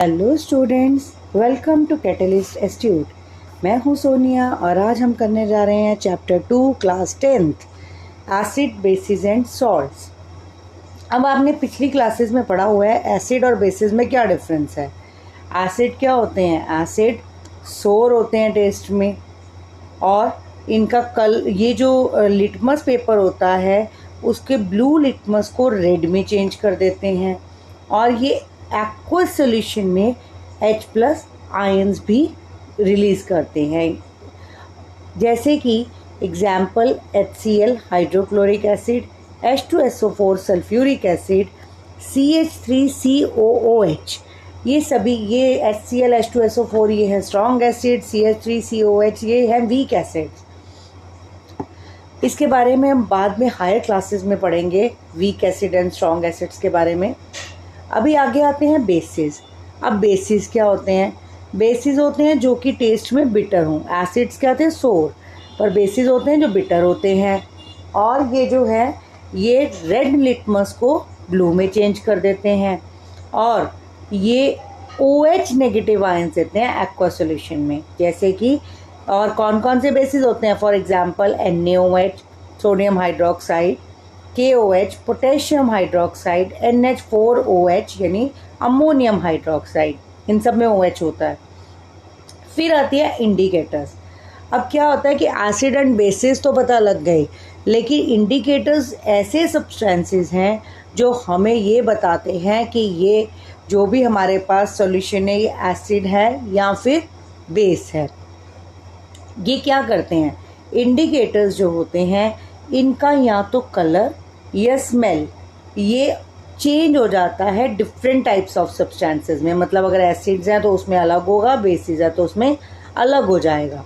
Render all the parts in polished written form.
Hello students, welcome to catalyst institute. मैं हूं सोनिया और आज हम करने जा रहे हैं chapter 2 class 10th acid basis and salts. अब आपने पिछली क्लासेस में पढ़ा हुआ है एसिड और बेसिस में क्या डिफरेंस है। एसिड क्या होते हैं? एसिड सोर होते हैं टेस्ट में, और इनका ये जो लिटमस पेपर होता है उसके ब्लू लिटमस को रेड में चेंज कर देते हैं, और ये एक्वस सॉल्यूशन में H+ आयंस भी रिलीज़ करते हैं। जैसे कि example HCl hydrochloric acid, H2SO4 sulphuric acid, CH3COOH। ये सभी, ये HCl H2SO4 ये है स्ट्रॉन्ग एसिड, CH3COOH ये है वीक एसिड। इसके बारे में हम बाद में हायर क्लासेस में पढ़ेंगे, weak acid and strong acids के बारे में। अभी आगे आते हैं बेसिस। अब बेसिस क्या होते हैं? बेसिस होते हैं जो कि टेस्ट में बिटर हों। एसिड्स क्या होते हैं? सोर। पर बेसिस होते हैं जो बिटर होते हैं, और ये जो है ये रेड लिटमस को ब्लू में चेंज कर देते हैं, और ये OH नेगेटिव आयंस देते हैं एक्वा सॉल्यूशन में। जैसे कि और कौन कौन से बेसिस होते हैं? For example NaOH sodium hydroxide, KOH potassium hydroxide, NH4OH यानी अमोनियम हाइड्रोक्साइड, इन सब में OH होता है। फिर आती है इंडिकेटर्स। अब क्या होता है कि एसिड एंड बेसिस तो पता लग गए, लेकिन इंडिकेटर्स ऐसे सब्सटेंसेस हैं जो हमें ये बताते हैं कि ये जो भी हमारे पास सॉल्यूशन है ये एसिड है या फिर बेस है। ये क्या करते हैं? इंडिकेटर्स जो होते हैं इनका या तो कलर या स्मेल ये चेंज हो जाता है डिफरेंट टाइप्स ऑफ सब्सटेंसेस में। मतलब अगर एसिड्स हैं तो उसमें अलग होगा, बेसिस है तो उसमें अलग हो जाएगा।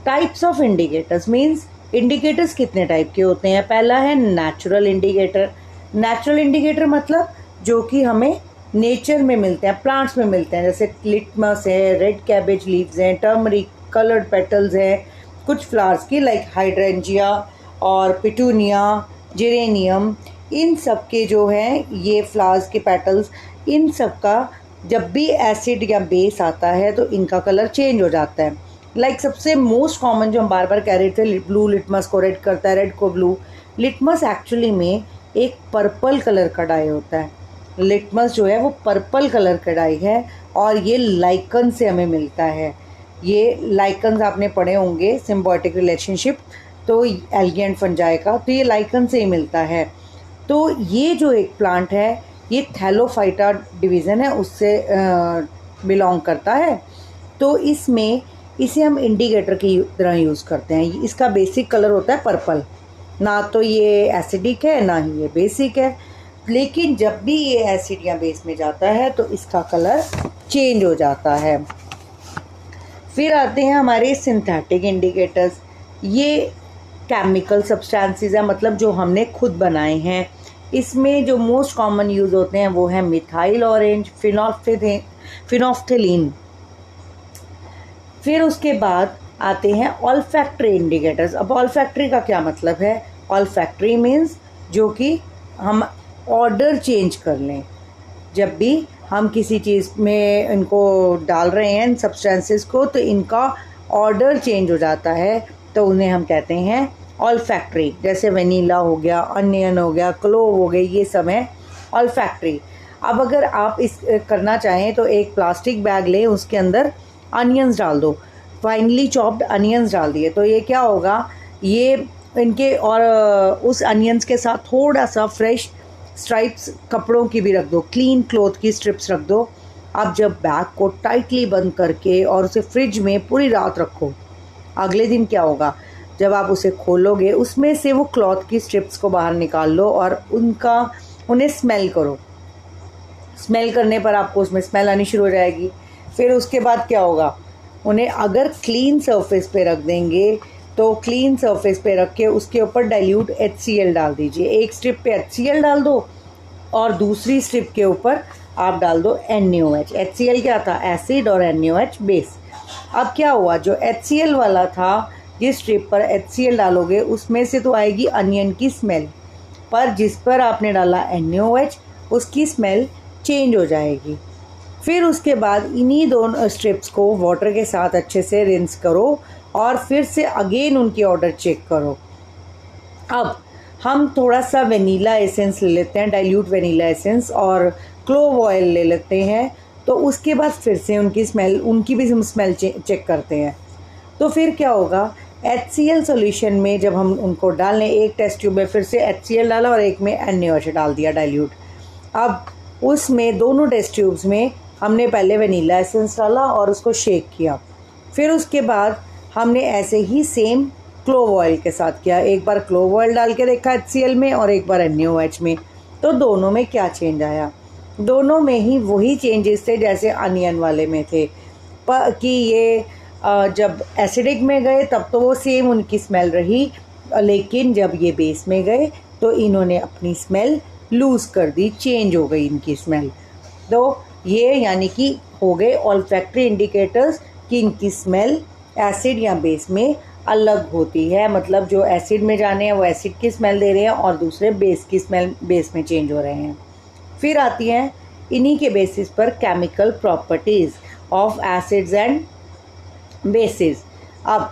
Types of indicators means indicators कितने टाइप के होते हैं? पहला है नेचुरल इंडिकेटर। नेचुरल इंडिकेटर मतलब जो कि हमें नेचर में मिलते हैं, प्लांट्स में मिलते हैं, जैसे लिटमस है, रेड कैबेज लीव्स हैं, टर्मरिक कलर्ड पेटल्स हैं कुछ फ्लावर्स की, लाइक हाइड्रेंजिया और पिटूनिया, जेरेनियम, इन सब के जो हैं ये फ्लावर्स के पेटल्स, इन सब का जब भी एसिड या बेस आता है तो इनका कलर चेंज हो जाता है। लाइक सबसे मोस्ट कॉमन जो हम बार बार कह रहे थे, ब्लू लिटमस को रेड करता है, रेड को ब्लू। लिटमस एक्चुअली में एक पर्पल कलर का डाई होता है। लिटमस जो है वो पर्पल कलर का डाई है, और ये लाइकन से हमें मिलता है। ये लाइकन्स आपने पढ़े होंगे, सिम्बायोटिक रिलेशनशिप, तो एल्गी एंड फंजाई का, तो ये लाइकन से ही मिलता है। तो ये जो एक प्लांट है ये थैलोफाइटा डिवीज़न है उससे बिलोंग करता है। तो इसमें इसे हम इंडिकेटर की तरह यूज़ करते हैं। इसका बेसिक कलर होता है पर्पल, ना तो ये एसिडिक है ना ही ये बेसिक है, लेकिन जब भी ये एसिड या बेस में जाता है तो इसका कलर चेंज हो जाता है। फिर आते हैं हमारे सिंथेटिक इंडिकेटर्स। ये केमिकल सब्सटेंसेस है, मतलब जो हमने खुद बनाए हैं। इसमें जो मोस्ट कॉमन यूज़ होते हैं वो है मिथाइल ऑरेंज, फिनोफ्थेलीन। फिर उसके बाद आते हैं ऑल्फैक्टरी इंडिकेटर्स। अब ऑल्फैक्टरी का क्या मतलब है? ऑल्फैक्टरी मीन्स जो कि हम ऑर्डर चेंज कर लें। जब भी हम किसी चीज़ में इनको डाल रहे हैं इन सब्सटेंसेस को, तो इनका ऑर्डर चेंज हो जाता है, तो उन्हें हम कहते हैं ऑल्फैक्टरी। जैसे वनीला हो गया, अनियन हो गया, क्लोव हो गए, ये सब है ऑल्फैक्टरी। अब अगर आप इस करना चाहें तो एक प्लास्टिक बैग लें, उसके अंदर अनियंस डाल दो, फाइनली चॉप्ड अनियंस डाल दिए, तो ये क्या होगा, ये इनके और उस अनियंस के साथ थोड़ा सा फ्रेश स्ट्राइप्स कपड़ों की भी रख दो, क्लीन क्लॉथ की स्ट्रिप्स रख दो। अब जब बैग को टाइटली बंद करके और उसे फ्रिज में पूरी रात रखो, अगले दिन क्या होगा, जब आप उसे खोलोगे उसमें से वो क्लॉथ की स्ट्रिप्स को बाहर निकाल लो और उन्हें स्मेल करो। स्मेल करने पर आपको उसमें स्मेल आनी शुरू हो जाएगी। फिर उसके बाद क्या होगा, उन्हें अगर क्लीन सरफेस पे रख देंगे तो क्लीन सरफेस पे रख के उसके ऊपर डाइल्यूट HCl डाल दीजिए। एक स्ट्रिप पे HCl डाल दो और दूसरी स्ट्रिप के ऊपर आप डाल दो NaOH। HCl क्या था? एसिड, और NaOH बेस। अब क्या हुआ, जो HCl वाला था, जिस स्ट्रिप पर HCl डालोगे उसमें से तो आएगी अनियन की स्मेल, पर जिस पर आपने डाला NaOH उसकी स्मेल चेंज हो जाएगी। फिर उसके बाद इन्हीं दोनों स्ट्रिप्स को वाटर के साथ अच्छे से रिंस करो और फिर से अगेन उनकी ऑर्डर चेक करो। अब हम थोड़ा सा वेनीला एसेंस ले लेते हैं, डाइल्यूट वेनीला एसेंस, और क्लोव ऑयल ले लेते हैं। तो उसके बाद फिर से उनकी भी हम स्मेल चेक करते हैं। तो फिर क्या होगा, HCl सॉल्यूशन में जब हम उनको डालें, एक टेस्ट ट्यूब में फिर से HCl डाला और एक में NaOH डाल दिया डाइल्यूट। अब उसमें दोनों टेस्ट ट्यूब्स में हमने पहले वेनीला एसेंस डाला और उसको शेक किया। फिर उसके बाद हमने ऐसे ही सेम क्लोव ऑयल के साथ किया, एक बार क्लोव ऑयल डाल के देखा HCl में और एक बार NaOH में। तो दोनों में क्या चेंज आया, दोनों में ही वही चेंजेस थे जैसे अनियन वाले में थे, कि ये जब एसिडिक में गए तब तो वो सेम उनकी स्मेल रही, लेकिन जब ये बेस में गए तो इन्होंने अपनी स्मेल लूज़ कर दी, चेंज हो गई इनकी स्मेल। तो ये यानी कि हो गए ऑल्फैक्टरी इंडिकेटर्स कि इनकी स्मेल एसिड या बेस में अलग होती है। मतलब जो एसिड में जाने हैं वो एसिड की स्मेल दे रहे हैं और दूसरे बेस की स्मेल बेस में चेंज हो रहे हैं। फिर आती हैं इन्हीं के बेसिस पर chemical properties of acids and bases. अब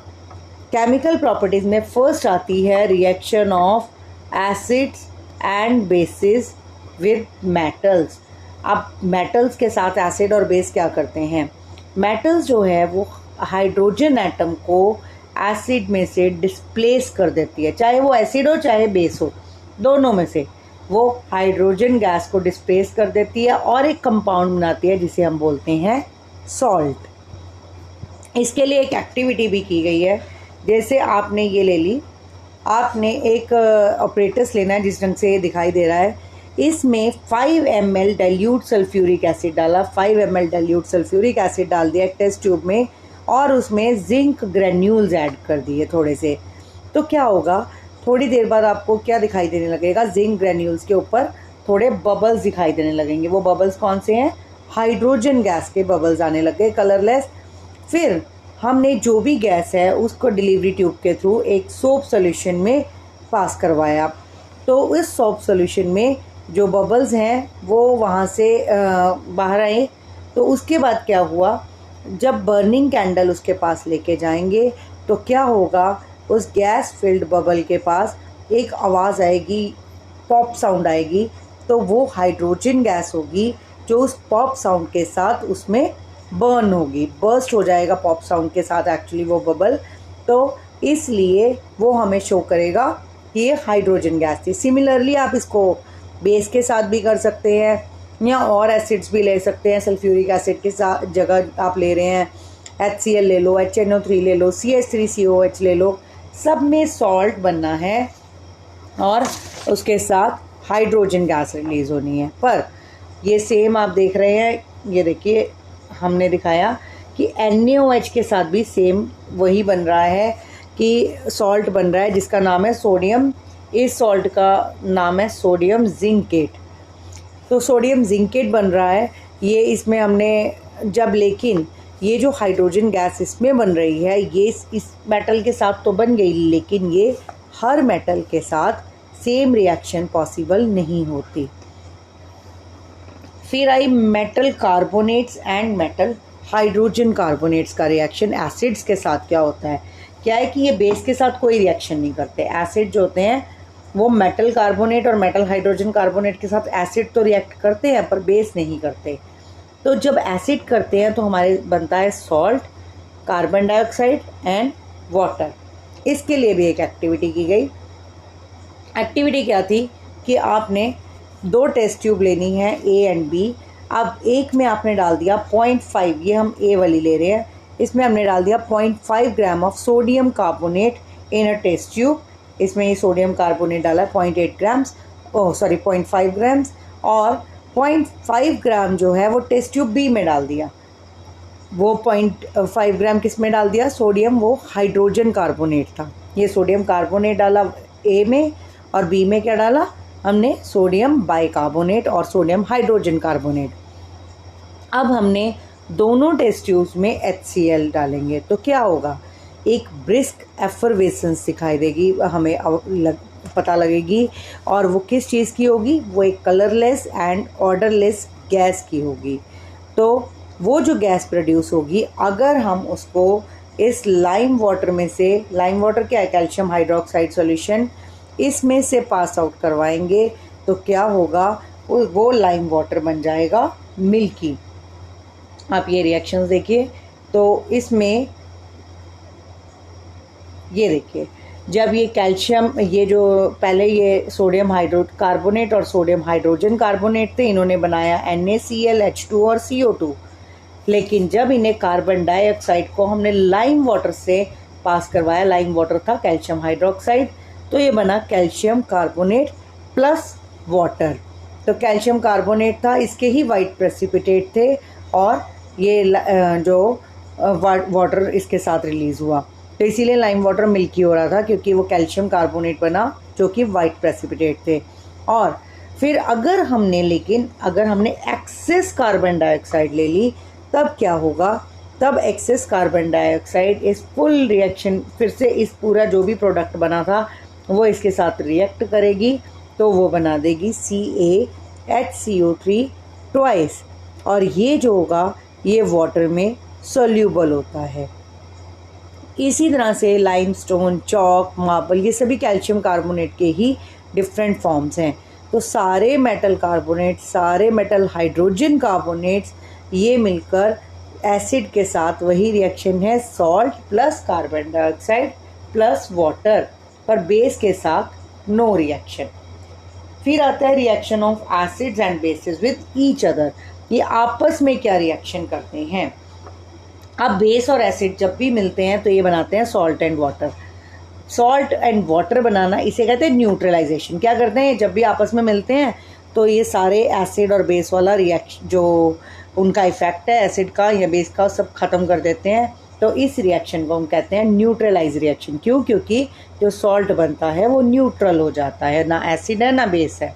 केमिकल प्रॉपर्टीज़ में फर्स्ट आती है reaction of acids and bases with metals. अब मेटल्स के साथ एसिड और बेस क्या करते हैं, मेटल्स जो है वो हाइड्रोजन एटम को एसिड में से डिस्प्लेस कर देती है, चाहे वो एसिड हो चाहे बेस हो, दोनों में से वो हाइड्रोजन गैस को डिस्प्लेस कर देती है और एक कंपाउंड बनाती है जिसे हम बोलते हैं सॉल्ट। इसके लिए एक एक्टिविटी भी की गई है, जैसे आपने ये ले ली, आपने एक ऑपरेटस लेना है जिस ढंग से ये दिखाई दे रहा है, इसमें 5 ml डाइल्यूट सल्फ्यूरिक एसिड डाला, 5 ml डाइल्यूट सल्फ्यूरिक एसिड डाल दिया एक टेस्ट ट्यूब में और उसमें जिंक ग्रेन्यूल्स ऐड कर दिए थोड़े से। तो क्या होगा, थोड़ी देर बाद आपको क्या दिखाई देने लगेगा, जिंक ग्रेन्यूल्स के ऊपर थोड़े बबल्स दिखाई देने लगेंगे। वो बबल्स कौन से हैं, हाइड्रोजन गैस के बबल्स आने लगे कलरलेस। फिर हमने जो भी गैस है उसको डिलीवरी ट्यूब के थ्रू एक सोप सोल्यूशन में पास करवाया। तो इस सोप सोल्यूशन में जो बबल्स हैं वो वहाँ से बाहर आए। तो उसके बाद क्या हुआ, जब बर्निंग कैंडल उसके पास लेके जाएंगे तो क्या होगा, उस गैस फिल्ड बबल के पास एक आवाज़ आएगी, पॉप साउंड आएगी। तो वो हाइड्रोजन गैस होगी जो उस पॉप साउंड के साथ उसमें बर्न होगी, बर्स्ट हो जाएगा पॉप साउंड के साथ एक्चुअली वो बबल। तो इसलिए वो हमें शो करेगा कि ये हाइड्रोजन गैस थी। सिमिलरली आप इसको बेस के साथ भी कर सकते हैं या और एसिड्स भी ले सकते हैं। सल्फ्यूरिक एसिड के साथ जगह आप ले रहे हैं HCl ले लो, HNO3 ले लो, CH3COH ले लो, सब में सॉल्ट बनना है और उसके साथ हाइड्रोजन गैस रिलीज़ होनी है। पर ये सेम आप देख रहे हैं, ये देखिए हमने दिखाया कि NaOH के साथ भी सेम वही बन रहा है कि सॉल्ट बन रहा है जिसका नाम है सोडियम। इस सॉल्ट का नाम है सोडियम जिंकेट। तो सोडियम जिंकेट बन रहा है ये, इसमें हमने जब, लेकिन ये जो हाइड्रोजन गैस इसमें बन रही है ये इस मेटल के साथ तो बन गई, लेकिन ये हर मेटल के साथ सेम रिएक्शन पॉसिबल नहीं होती। फिर आई metal carbonates and metal hydrogen carbonates का रिएक्शन एसिड्स के साथ क्या होता है। क्या है कि ये बेस के साथ कोई रिएक्शन नहीं करते। एसिड जो होते हैं वो मेटल कार्बोनेट और मेटल हाइड्रोजन कार्बोनेट के साथ एसिड तो रिएक्ट करते हैं पर बेस नहीं करते। तो जब एसिड करते हैं तो हमारे बनता है salt, carbon dioxide and water. इसके लिए भी एक एक्टिविटी की गई। एक्टिविटी क्या थी कि आपने 2 टेस्ट ट्यूब लेनी है A एंड B। अब एक में आपने डाल दिया 0.5, ये हम A वाली ले रहे हैं, इसमें हमने डाल दिया 0.5 gram of sodium carbonate in a test tube. इसमें ये सोडियम कार्बोनेट डाला 0.8 ग्राम्स, 0.5 ग्राम्स, और 0.5 ग्राम जो है वो टेस्ट ट्यूब B में डाल दिया। वो 0.5 ग्राम किस में डाल दिया, सोडियम, वो हाइड्रोजन कार्बोनेट था। ये सोडियम कार्बोनेट डाला A में और B में क्या डाला हमने, सोडियम बाइकार्बोनेट और सोडियम हाइड्रोजन कार्बोनेट। अब हमने दोनों टेस्ट ट्यूब्स में HCl डालेंगे तो क्या होगा, एक ब्रिस्क एफरवेसेंस दिखाई देगी हमें, पता लगेगी। और वो किस चीज़ की होगी, वो एक कलरलेस एंड ऑर्डरलेस गैस की होगी। तो वो जो गैस प्रोड्यूस होगी, अगर हम उसको इस लाइम वाटर में से, लाइम वाटर क्या है, कैल्शियम हाइड्रोक्साइड सॉल्यूशन, इसमें से पास आउट करवाएंगे तो क्या होगा, वो लाइम वाटर बन जाएगा मिल्की। आप ये रिएक्शंस देखिए, तो इसमें ये देखिए, जब ये कैल्शियम, ये जो पहले ये सोडियम हाइड्रो कार्बोनेट और सोडियम हाइड्रोजन कार्बोनेट थे, इन्होंने बनाया NaCl, H2 और CO2। लेकिन जब इन्हें कार्बन डाइऑक्साइड को हमने लाइम वाटर से पास करवाया, लाइम वाटर था कैल्शियम हाइड्रोक्साइड, तो ये बना कैल्शियम कार्बोनेट प्लस वाटर। तो कैल्शियम कार्बोनेट था, इसके ही वाइट प्रेसिपिटेट थे, और ये जो वाटर इसके साथ रिलीज़ हुआ, तो इसीलिए लाइम वाटर मिल्की हो रहा था, क्योंकि वो कैल्शियम कार्बोनेट बना जो कि वाइट प्रेसिपिटेट थे। और फिर अगर हमने एक्सेस कार्बन डाइऑक्साइड ले ली, तब क्या होगा, तब एक्सेस कार्बन डाइऑक्साइड इस फुल रिएक्शन, फिर से इस पूरा जो भी प्रोडक्ट बना था वो इसके साथ रिएक्ट करेगी, तो वो बना देगी CaHCO3 ट्वाइस, और ये जो होगा ये वाटर में सोल्यूबल होता है। इसी तरह से लाइमस्टोन, चॉक, मार्बल, ये सभी कैल्शियम कार्बोनेट के ही डिफरेंट फॉर्म्स हैं। तो सारे मेटल कार्बोनेट, सारे मेटल हाइड्रोजन कार्बोनेट्स, ये मिलकर एसिड के साथ वही रिएक्शन है, salt plus carbon dioxide plus water, पर बेस के साथ नो रिएक्शन। फिर आता है reaction of acids and bases with each other, ये आपस में क्या रिएक्शन करते हैं। अब बेस और एसिड जब भी मिलते हैं तो ये बनाते हैं salt and water. Salt and water बनाना, इसे कहते हैं न्यूट्रलाइजेशन। क्या करते हैं, जब भी आपस में मिलते हैं तो ये सारे एसिड और बेस वाला रिएक्शन, जो उनका इफेक्ट है एसिड का या बेस का, सब ख़त्म कर देते हैं। तो इस रिएक्शन को हम कहते हैं न्यूट्रलाइज रिएक्शन। क्यों? क्योंकि जो सॉल्ट बनता है वो न्यूट्रल हो जाता है, ना एसिड है ना बेस है।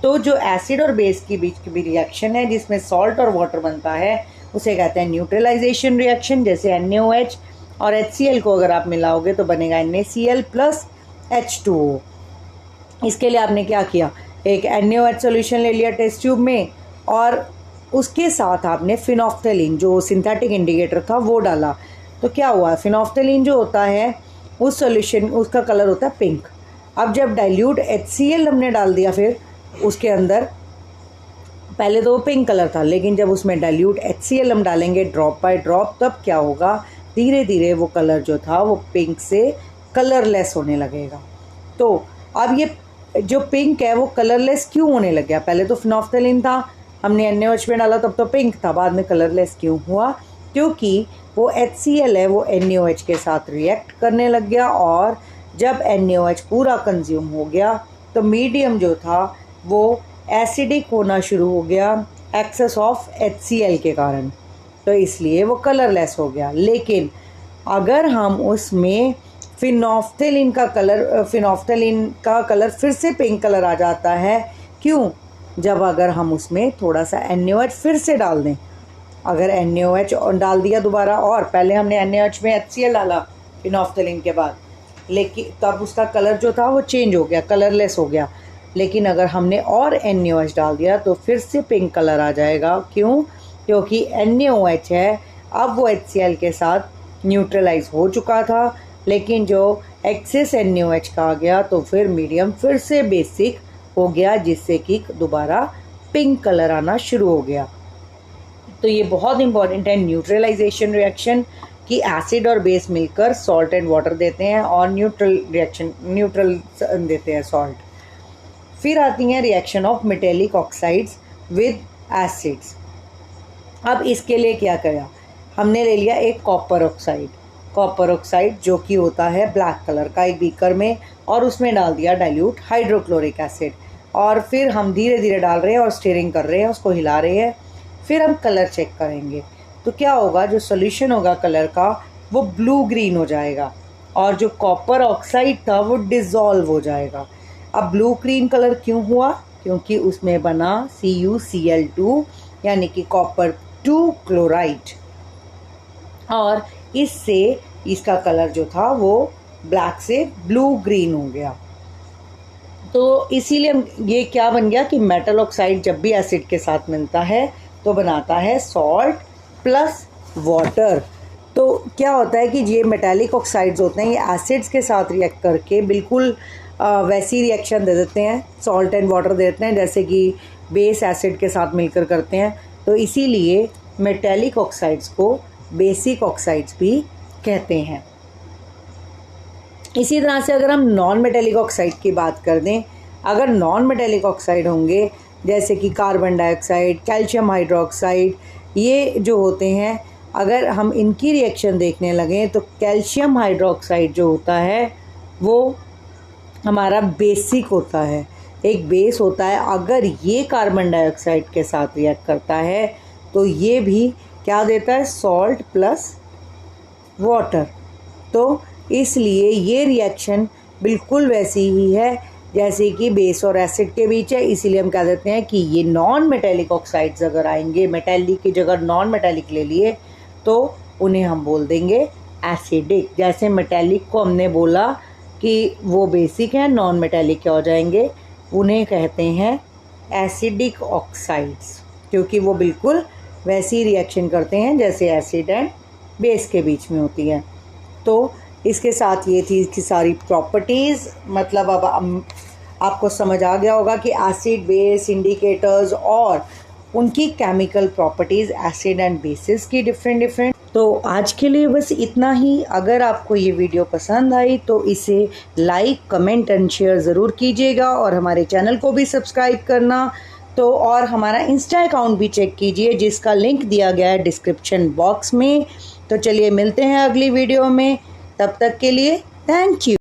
तो जो एसिड और बेस के बीच की भी रिएक्शन है जिसमें सॉल्ट और वाटर बनता है, उसे कहते हैं न्यूट्रलाइजेशन रिएक्शन। जैसे NaOH और HCl को अगर आप मिलाओगे तो बनेगा NaCl प्लस H2O। इसके लिए आपने क्या किया, एक NaOH सोल्यूशन ले लिया टेस्ट ट्यूब में, और उसके साथ आपने फिनोफ्थलीन, जो सिंथेटिक इंडिकेटर था, वो डाला। तो क्या हुआ, फिनोफ्थलीन जो होता है उस सोल्यूशन, उसका कलर होता है पिंक। अब जब डाइल्यूट HCl हमने डाल दिया, फिर उसके अंदर पहले तो वो पिंक कलर था, लेकिन जब उसमें डाइल्यूट HCl हम डालेंगे ड्रॉप बाय ड्रॉप, तब क्या होगा, धीरे धीरे वो कलर जो था वो पिंक से कलरलेस होने लगेगा। तो अब ये जो पिंक है वो कलरलेस क्यों होने लग गया, पहले तो फिनोफ्थलीन था, हमने NaOH में डाला तब तो पिंक था, बाद में कलरलेस क्यों हुआ, क्योंकि वो HCl है वो NaOH के साथ रिएक्ट करने लग गया, और जब NaOH पूरा कंज्यूम हो गया तो मीडियम जो था वो एसिडिक होना शुरू हो गया एक्सेस ऑफ HCl के कारण, तो इसलिए वो कलरलेस हो गया। लेकिन अगर हम उसमें फिनोफ्थलीन का कलर फिर से पिंक कलर आ जाता है। क्यों? जब अगर हम उसमें थोड़ा सा NaOH फिर से डाल दें, अगर NaOH डाल दिया दोबारा, और पहले हमने NaOH में HCl डाला फिनोफ्थलीन के बाद, लेकिन तब उसका कलर जो था वो चेंज हो गया, कलरलेस हो गया। लेकिन अगर हमने और NaOH डाल दिया तो फिर से पिंक कलर आ जाएगा। क्यों? क्योंकि NaOH है, अब वो HCl के साथ न्यूट्रलाइज हो चुका था, लेकिन जो एक्सेस NaOH का आ गया तो फिर मीडियम फिर से बेसिक हो गया, जिससे कि दोबारा पिंक कलर आना शुरू हो गया। तो ये बहुत इंपॉर्टेंट है न्यूट्रलाइजेशन रिएक्शन, कि एसिड और बेस मिलकर सॉल्ट एंड वाटर देते हैं और न्यूट्रल देते हैं सॉल्ट। फिर आती हैं reaction of metallic oxides with acids. अब इसके लिए क्या किया, हमने ले लिया एक कॉपर ऑक्साइड जो कि होता है ब्लैक कलर का, एक बीकर में, और उसमें डाल दिया डाइल्यूट हाइड्रोक्लोरिक एसिड, और फिर हम धीरे धीरे डाल रहे हैं और स्टीयरिंग कर रहे हैं, उसको हिला रहे हैं। फिर हम कलर चेक करेंगे तो क्या होगा, जो सोल्यूशन होगा कलर का वो ब्लू ग्रीन हो जाएगा, और जो कॉपर ऑक्साइड था वो डिज़ोल्व हो जाएगा। अब ब्लू ग्रीन कलर क्यों हुआ, क्योंकि उसमें बना CuCl2 यानी कि कॉपर 2 क्लोराइड, और इससे इसका कलर जो था वो ब्लैक से ब्लू ग्रीन हो गया। तो इसीलिए ये क्या बन गया कि मेटल ऑक्साइड जब भी एसिड के साथ मिलता है तो बनाता है सॉल्ट प्लस वाटर। तो क्या होता है कि ये मेटालिक ऑक्साइड्स होते हैं, ये एसिड्स के साथ रिएक्ट करके बिल्कुल वैसी रिएक्शन दे देते हैं, सॉल्ट एंड वाटर देते हैं जैसे कि बेस एसिड के साथ मिलकर करते हैं। तो इसीलिए मेटालिक ऑक्साइड्स को बेसिक ऑक्साइड्स भी कहते हैं। इसी तरह से अगर हम नॉन मेटालिक ऑक्साइड की बात कर दें, अगर नॉन मेटालिक ऑक्साइड होंगे जैसे कि कार्बन डाइऑक्साइड, कैल्शियम हाइड्रोक्साइड, ये जो होते हैं अगर हम इनकी रिएक्शन देखने लगें तो कैल्शियम हाइड्रोक्साइड जो होता है वो हमारा बेसिक होता है, एक बेस होता है। अगर ये कार्बन डाइऑक्साइड के साथ रिएक्ट करता है तो ये भी क्या देता है, सॉल्ट प्लस वाटर। तो इसलिए ये रिएक्शन बिल्कुल वैसी ही है जैसे कि बेस और एसिड के बीच है। इसीलिए हम कह देते हैं कि ये नॉन मेटालिक ऑक्साइड्स अगर आएंगे, मेटालिक की जगह नॉन मेटालिक ले लिए, तो उन्हें हम बोल देंगे एसिडिक। जैसे मेटालिक को हमने बोला कि वो बेसिक है, नॉन मेटालिक क्या हो जाएंगे, उन्हें कहते हैं एसिडिक ऑक्साइड्स, क्योंकि वो बिल्कुल वैसी रिएक्शन करते हैं जैसे एसिड एंड बेस के बीच में होती है। तो इसके साथ ये थी इसकी सारी प्रॉपर्टीज़। मतलब अब आपको समझ आ गया होगा कि एसिड, बेस, इंडिकेटर्स और उनकी chemical properties acid and bases की डिफरेंट। तो आज के लिए बस इतना ही। अगर आपको ये वीडियो पसंद आई तो इसे लाइक, कमेंट एंड शेयर ज़रूर कीजिएगा और हमारे चैनल को भी सब्सक्राइब करना। तो और हमारा इंस्टा अकाउंट भी चेक कीजिए जिसका लिंक दिया गया है डिस्क्रिप्शन बॉक्स में। तो चलिए मिलते हैं अगली वीडियो में, तब तक के लिए थैंक यू।